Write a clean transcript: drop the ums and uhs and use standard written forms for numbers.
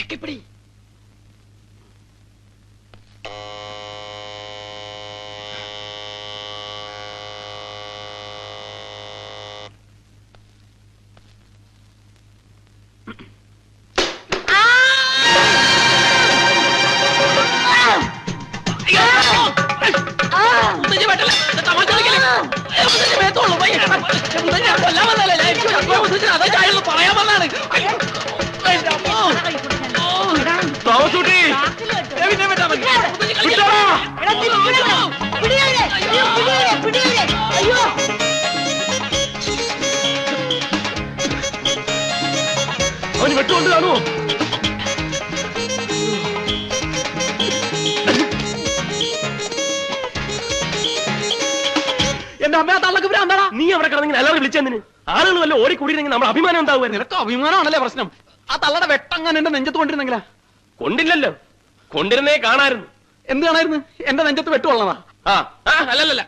ഞെക്കിപ്പിടി. അവന് വെട്ടുകൊണ്ട് കാണുമോ? എന്റെ അമ്മ തള്ളക്ക് ഭ്രാന്താടാ. നീ അവിടെ കിടന്നെങ്കിൽ എല്ലാവരും വിളിച്ചെന്നിന് ആളുകൾ വല്ല ഓടിക്കൂടിയിരുന്നെങ്കിൽ നമ്മുടെ അഭിമാനം ഉണ്ടാവുമായിരുന്നു. നിനക്ക് അഭിമാനമാണല്ലേ പ്രശ്നം? ആ തള്ളയുടെ വെട്ടങ്ങനെ എന്റെ നെഞ്ചത്ത് കൊണ്ടിരുന്നെങ്കിലാ. കൊണ്ടില്ലല്ലോ, കൊണ്ടിരുന്നേ കാണായിരുന്നു. എന്ത് കാണായിരുന്നു? എന്റെ നെഞ്ചത്ത് വെട്ടുകൊള്ളതാ. അല്ലല്ല.